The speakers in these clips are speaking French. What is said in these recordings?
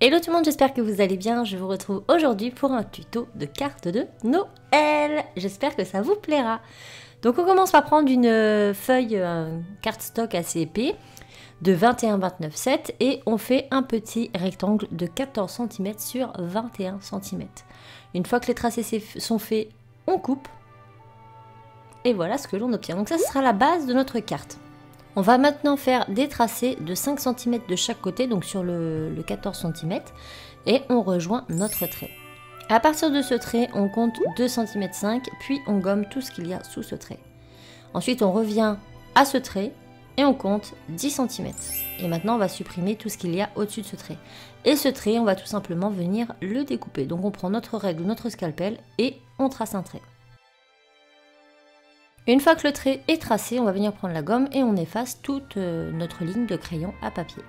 Hello tout le monde, j'espère que vous allez bien. Je vous retrouve aujourd'hui pour un tuto de cartes de Noël. J'espère que ça vous plaira. Donc on commence par prendre une feuille cardstock assez épais de 21-29,7 et on fait un petit rectangle de 14 cm sur 21 cm. Une fois que les tracés sont faits, on coupe et voilà ce que l'on obtient. Donc ça, ce sera la base de notre carte. On va maintenant faire des tracés de 5 cm de chaque côté, donc sur le 14 cm, et on rejoint notre trait. À partir de ce trait, on compte 2,5 cm, puis on gomme tout ce qu'il y a sous ce trait. Ensuite, on revient à ce trait et on compte 10 cm. Et maintenant, on va supprimer tout ce qu'il y a au-dessus de ce trait. Et ce trait, on va tout simplement venir le découper. Donc on prend notre règle ou notre scalpel et on trace un trait. Une fois que le trait est tracé, on va venir prendre la gomme et on efface toute notre ligne de crayon à papier.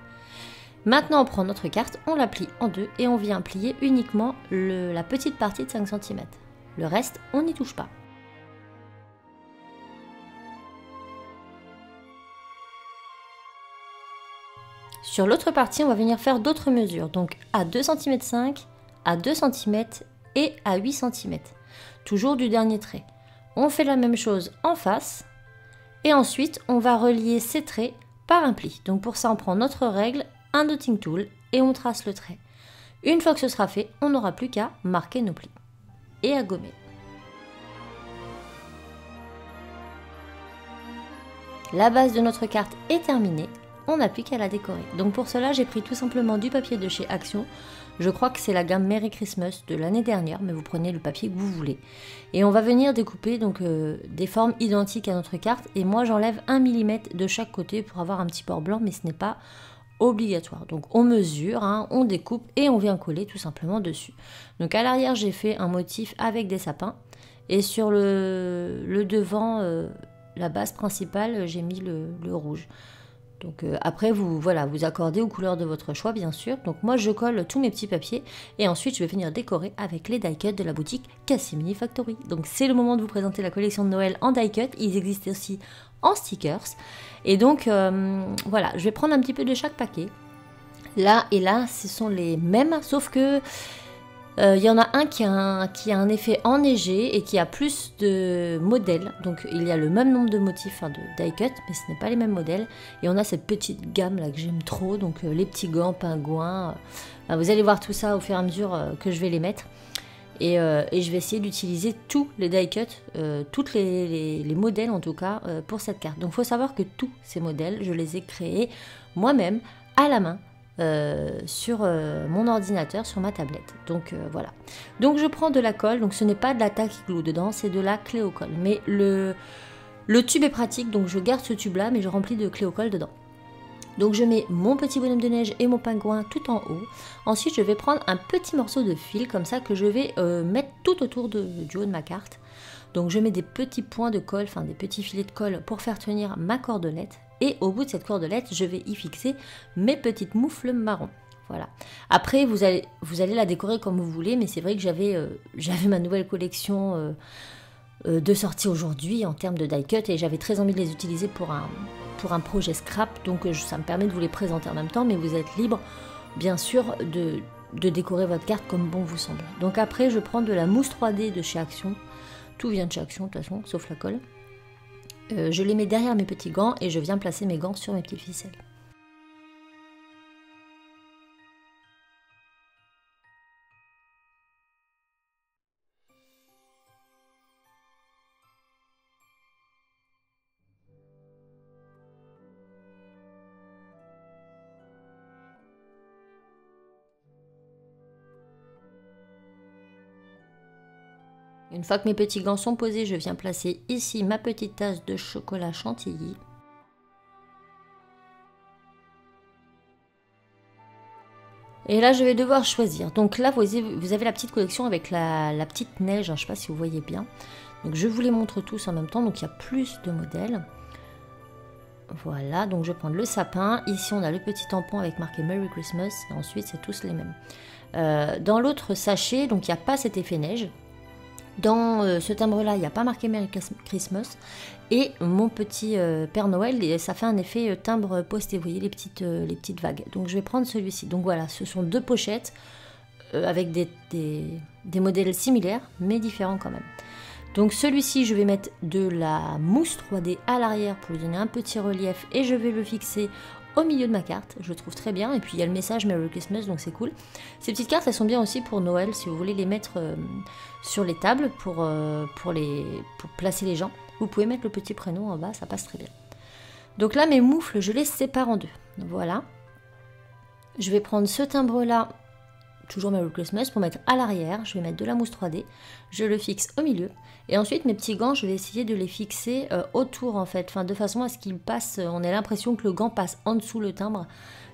Maintenant, on prend notre carte, on la plie en deux et on vient plier uniquement la petite partie de 5 cm. Le reste, on n'y touche pas. Sur l'autre partie, on va venir faire d'autres mesures, donc à 2,5 cm, à 2 cm et à 8 cm, toujours du dernier trait. On fait la même chose en face et ensuite on va relier ces traits par un pli. Donc pour ça on prend notre règle, un dotting tool et on trace le trait. Une fois que ce sera fait, on n'aura plus qu'à marquer nos plis et à gommer. La base de notre carte est terminée, on n'a plus qu'à la décorer. Donc pour cela j'ai pris tout simplement du papier de chez Action. Je crois que c'est la gamme Merry Christmas de l'année dernière, mais vous prenez le papier que vous voulez. Et on va venir découper donc des formes identiques à notre carte. Et moi j'enlève 1 mm de chaque côté pour avoir un petit port blanc, mais ce n'est pas obligatoire. Donc on mesure, hein, on découpe et on vient coller tout simplement dessus. Donc à l'arrière j'ai fait un motif avec des sapins. Et sur le devant, la base principale, j'ai mis le rouge. Donc après, vous accordez aux couleurs de votre choix, bien sûr. Donc moi, je colle tous mes petits papiers et ensuite, je vais venir décorer avec les die cuts de la boutique Casimini Factory. Donc c'est le moment de vous présenter la collection de Noël en die cut. Ils existent aussi en stickers. Et donc voilà, je vais prendre un petit peu de chaque paquet. Là et là, ce sont les mêmes, sauf que il y en a un qui a un effet enneigé et qui a plus de modèles. Donc il y a le même nombre de motifs, de die cut, mais ce n'est pas les mêmes modèles. Et on a cette petite gamme là que j'aime trop, donc les petits gants, pingouins. Vous allez voir tout ça au fur et à mesure que je vais les mettre. Et je vais essayer d'utiliser tous les die cut, tous les modèles en tout cas, pour cette carte. Donc il faut savoir que tous ces modèles, je les ai créés moi-même à la main. Sur mon ordinateur, sur ma tablette. Donc voilà. Donc je prends de la colle, donc ce n'est pas de la tacky glue dedans, c'est de la cléocolle. Mais le tube est pratique, donc je garde ce tube là, mais je remplis de cléocolle dedans. Donc je mets mon petit bonhomme de neige et mon pingouin tout en haut. Ensuite je vais prendre un petit morceau de fil comme ça que je vais mettre tout autour du haut de ma carte. Donc je mets des petits points de colle, enfin des petits filets de colle pour faire tenir ma cordelette. Et au bout de cette cordelette, je vais y fixer mes petites moufles marron. Voilà. Après, vous allez la décorer comme vous voulez, mais c'est vrai que j'avais ma nouvelle collection de sortie aujourd'hui en termes de die cut et j'avais très envie de les utiliser pour un projet scrap. Donc ça me permet de vous les présenter en même temps, mais vous êtes libre, bien sûr, de décorer votre carte comme bon vous semble. Donc après, je prends de la mousse 3D de chez Action. Tout vient de chez Action, de toute façon, sauf la colle. Je les mets derrière mes petits gants et je viens placer mes gants sur mes petites ficelles. Une fois que mes petits gants sont posés, je viens placer ici ma petite tasse de chocolat chantilly. Et là, je vais devoir choisir. Donc là, vous avez la petite collection avec la petite neige. Je ne sais pas si vous voyez bien. Donc je vous les montre tous en même temps. Donc il y a plus de modèles. Voilà, donc je vais prendre le sapin. Ici, on a le petit tampon avec marqué Merry Christmas. Et ensuite, c'est tous les mêmes. Dans l'autre sachet, donc il n'y a pas cet effet neige. Dans ce timbre-là, il n'y a pas marqué Merry Christmas. Et mon petit Père Noël, et ça fait un effet timbre posté, vous voyez les petites vagues. Donc je vais prendre celui-ci. Donc voilà, ce sont 2 pochettes avec des modèles similaires, mais différents quand même. Donc celui-ci, je vais mettre de la mousse 3D à l'arrière pour lui donner un petit relief et je vais le fixer au milieu de ma carte. Je le trouve très bien. Et puis il y a le message Merry Christmas, donc c'est cool. Ces petites cartes, elles sont bien aussi pour Noël, si vous voulez les mettre sur les tables pour placer les gens. Vous pouvez mettre le petit prénom en bas, ça passe très bien. Donc là, mes moufles, je les sépare en 2. Voilà. Je vais prendre ce timbre-là, toujours Merry Christmas, pour mettre à l'arrière. Je vais mettre de la mousse 3D. Je le fixe au milieu. Et ensuite, mes petits gants, je vais essayer de les fixer autour, en fait. Enfin, de façon à ce qu'ils passent, on ait l'impression que le gant passe en dessous le timbre,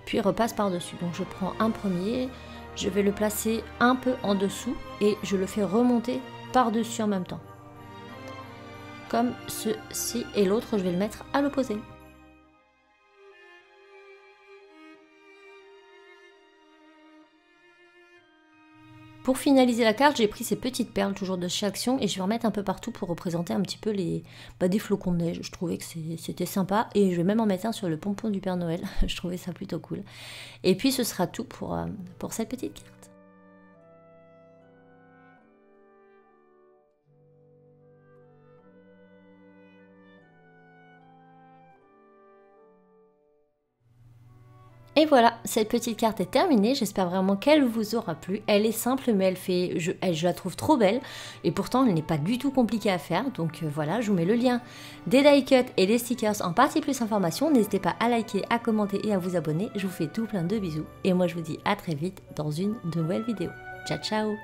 puis repasse par-dessus. Donc, je prends un premier, je vais le placer un peu en dessous et je le fais remonter par-dessus en même temps. Comme ceci. Et l'autre, je vais le mettre à l'opposé. Pour finaliser la carte, j'ai pris ces petites perles, toujours de chez Action, et je vais en mettre un peu partout pour représenter un petit peu des flocons de neige. Je trouvais que c'était sympa, et je vais même en mettre un sur le pompon du Père Noël. Je trouvais ça plutôt cool. Et puis ce sera tout pour cette petite carte. Et voilà, cette petite carte est terminée, j'espère vraiment qu'elle vous aura plu. Elle est simple mais je la trouve trop belle et pourtant elle n'est pas du tout compliquée à faire. Donc voilà, je vous mets le lien des die cuts et des stickers en partie plus information. N'hésitez pas à liker, à commenter et à vous abonner. Je vous fais tout plein de bisous et moi je vous dis à très vite dans une nouvelle vidéo. Ciao ciao.